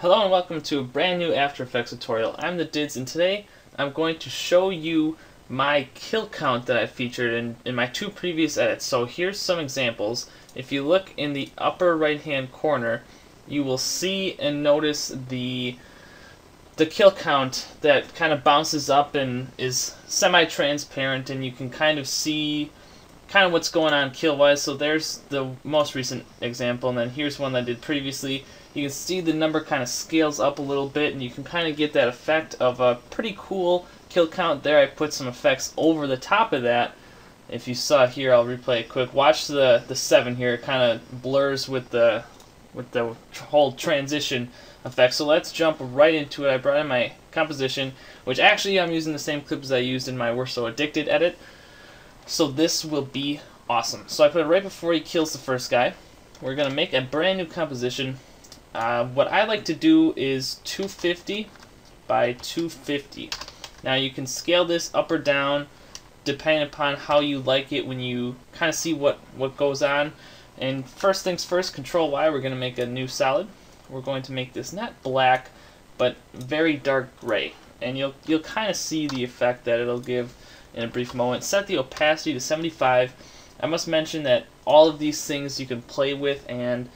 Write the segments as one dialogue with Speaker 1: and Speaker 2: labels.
Speaker 1: Hello and welcome to a brand new After Effects tutorial. I'm the Dids, and today I'm going to show you my kill count that I featured in my two previous edits. So here's some examples. If you look in the upper right hand corner, you will see and notice the kill count that kind of bounces up and is semi-transparent, and you can kind of see what's going on kill-wise. So there's the most recent example, and then here's one that I did previously. You can see the number kind of scales up a little bit, and you can kind of get that effect of a pretty cool kill count there. I put some effects over the top of that. If you saw here, I'll replay it quick. Watch the 7 here. It kind of blurs with the whole transition effect. So let's jump right into it. I brought in my composition, which actually I'm using the same clips I used in my We're So Addicted edit. So this will be awesome. So I put it right before he kills the first guy. We're going to make a brand new composition. What I like to do is 250 by 250. Now you can scale this up or down depending upon how you like it when you kind of see what goes on. And first things first, Control Y, we're going to make a new solid. We're going to make this not black, but very dark gray. And you'll kind of see the effect that it'll give in a brief moment. Set the opacity to 75. I must mention that all of these things you can play with and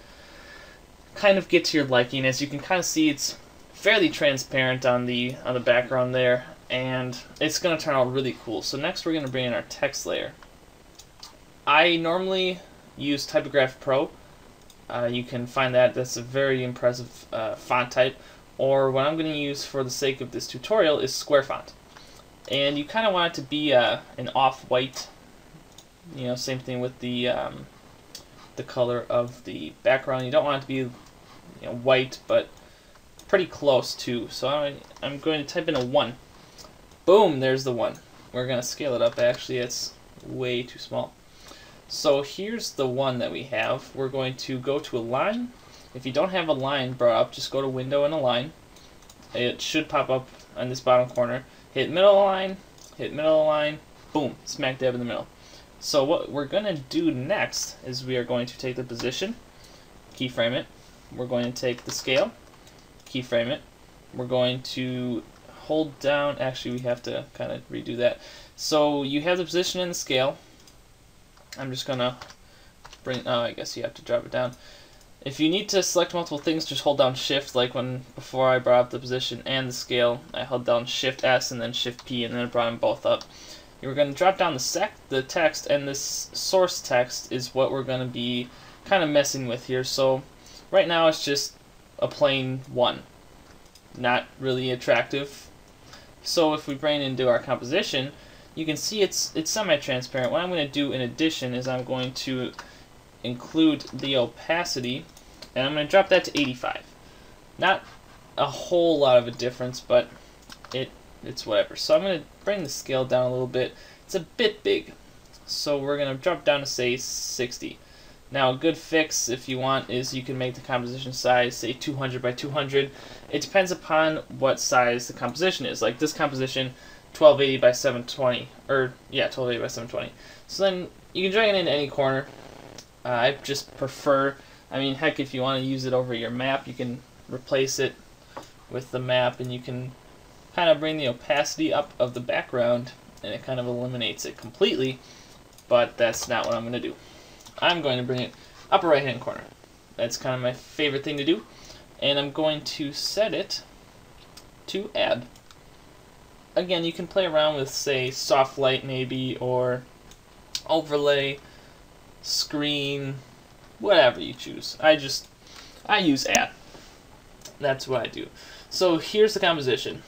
Speaker 1: kind of get to your liking. As you can kind of see, it's fairly transparent on the background there, and it's going to turn out really cool. So next we're going to bring in our text layer. I normally use Typograph Pro. You can find that's a very impressive font type, or what I'm going to use for the sake of this tutorial is Square Font. And you kind of want it to be an off-white, same thing with the color of the background. You don't want it to be white, but pretty close too. So I'm going to type in a 1. Boom, there's the 1. We're going to scale it up. Actually, it's way too small. So here's the 1 that we have. We're going to go to a line. If you don't have a line brought up, just go to Window and Align. It should pop up on this bottom corner. Hit middle line, hit middle line, boom, smack dab in the middle. So what we're going to do next is we are going to take the position, keyframe it. We're going to take the scale, keyframe it. We're going to hold down, actually we have to kind of redo that. So you have the position and the scale. I'm just going to bring, I guess you have to drop it down. If you need to select multiple things, just hold down Shift, like before I brought up the position and the scale, I held down Shift S and then Shift P, and then I brought them both up. You're going to drop down the text, and this source text is what we're going to be kind of messing with here. So right now it's just a plain 1, not really attractive. So if we bring it into our composition, you can see it's semi-transparent. What I'm going to do in addition is I'm going to include the opacity, and I'm going to drop that to 85. Not a whole lot of a difference, but it's whatever. So I'm going to bring the scale down a little bit. It's a bit big, so we're going to drop down to say 60. Now a good fix, if you want, is you can make the composition size say 200 by 200. It depends upon what size the composition is. Like this composition, 1280 by 720, or yeah, 1280 by 720. So then you can drag it into any corner. I just prefer, heck, if you want to use it over your map, you can replace it with the map, and you can kind of bring the opacity up of the background, and it kind of eliminates it completely, but that's not what I'm going to do. I'm going to bring it upper right hand corner. That's kind of my favorite thing to do, and I'm going to set it to add. Again, you can play around with, say, soft light maybe, or overlay, screen, whatever you choose. I use add. That's what I do. So here's the composition.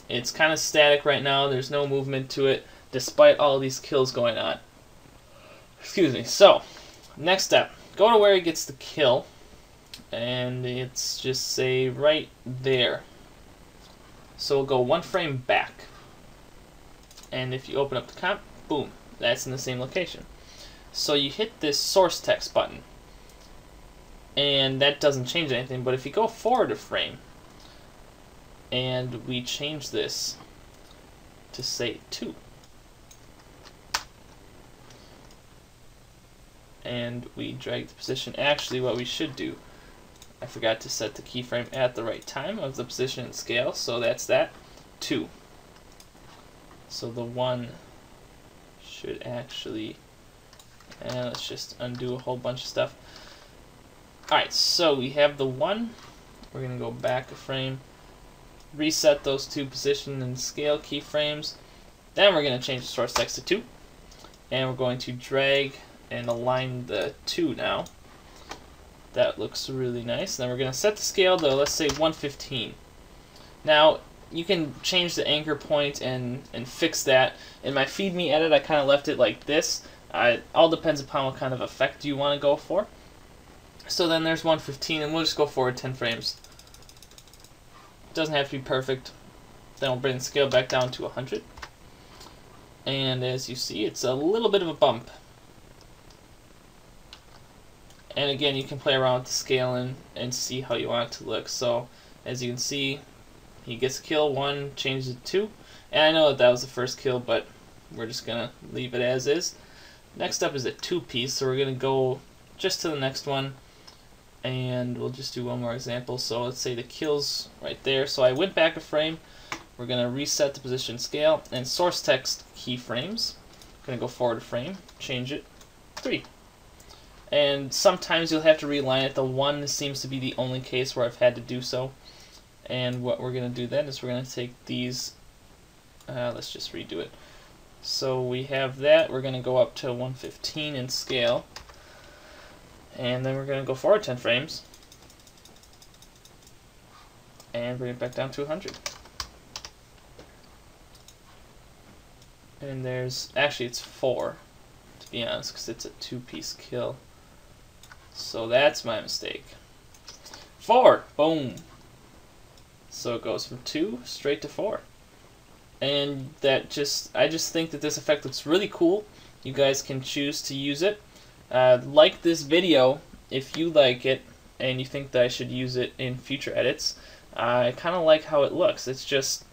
Speaker 1: It's kind of static right now. There's no movement to it, despite all these kills going on. Excuse me. So next step, go to where he gets the kill, and it's just say right there. So we'll go 1 frame back, and if you open up the comp, boom, that's in the same location. So you hit this source text button, and that doesn't change anything, but if you go forward a frame, and we change this to say 2, and we drag the position, actually what we should do I forgot to set the keyframe at the right time of the position and scale, so that's that. 2. So the 1 should actually, and let's just undo a whole bunch of stuff. Alright, so we have the 1. We're going to go back a frame, reset those 2 position and scale keyframes. Then we're going to change the source text to 2. And we're going to drag and align the 2 now. That looks really nice. Then we're going to set the scale to, let's say, 115. Now, you can change the anchor point and fix that. In my Feed Me edit, I kind of left it like this. It all depends upon what kind of effect you want to go for. So then there's 115, and we'll just go forward 10 frames. Doesn't have to be perfect. Then we'll bring the scale back down to 100. And as you see, it's a little bit of a bump. And again, you can play around with the scale and see how you want it to look. So as you can see, he gets a kill, 1, changes it to 2. And I know that was the first kill, but we're just going to leave it as is. Next up is a 2-piece, so we're going to go just to the next one. And we'll just do one more example. So let's say the kill's right there. So I went back a frame. We're going to reset the position scale and source text keyframes. Going to go forward a frame, change it, 3. And sometimes you'll have to realign it. The 1 seems to be the only case where I've had to do so. And what we're going to do then is we're going to take these, let's just redo it. So we have that. We're going to go up to 115 in scale. And then we're going to go forward 10 frames. And bring it back down to 100. And there's, actually it's 4, to be honest, because it's a 2-piece kill. So that's my mistake. 4! Boom! So it goes from 2 straight to 4. And I just think that this effect looks really cool. You guys can choose to use it. Like this video if you like it and you think that I should use it in future edits. I kind of like how it looks. It's just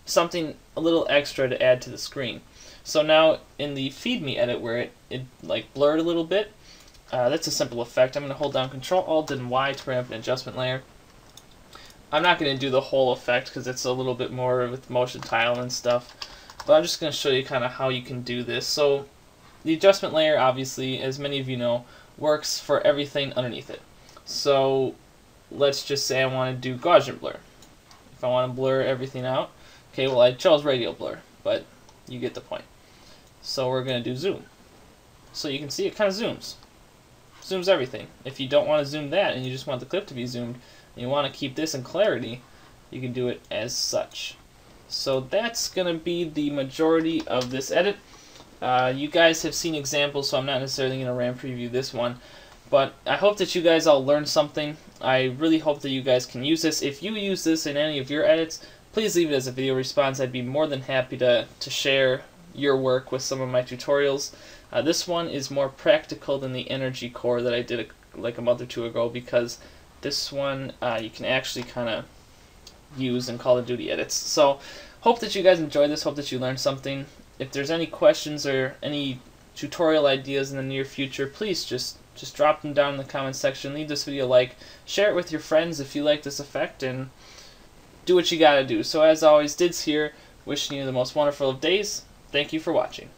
Speaker 1: something a little extra to add to the screen. So now in the Feed Me edit where it like blurred a little bit, that's a simple effect. I'm going to hold down Control Alt and Y to bring up an adjustment layer. I'm not going to do the whole effect because it's a little bit more with motion tile and stuff, but I'm just going to show you kind of how you can do this. So the adjustment layer, obviously, as many of you know, works for everything underneath it. So let's just say I want to do Gaussian blur. If I want to blur everything out, okay, well I chose radial blur, but you get the point. So we're going to do zoom. So you can see it kind of zooms. Zooms everything. If you don't want to zoom that and you just want the clip to be zoomed, and you want to keep this in clarity, you can do it as such. So that's going to be the majority of this edit. You guys have seen examples, so I'm not necessarily going to RAM preview this one. But I hope that you guys all learned something. I really hope that you guys can use this. If you use this in any of your edits, please leave it as a video response. I'd be more than happy to share your work with some of my tutorials. This one is more practical than the energy core that I did like a month or 2 ago, because this one you can actually kind of use in Call of Duty edits. So hope that you guys enjoyed this, hope that you learned something. If there's any questions or any tutorial ideas in the near future, please just drop them down in the comments section. Leave this video a like, share it with your friends if you like this effect, and do what you gotta do. So as always, Dids here, wishing you the most wonderful of days. Thank you for watching.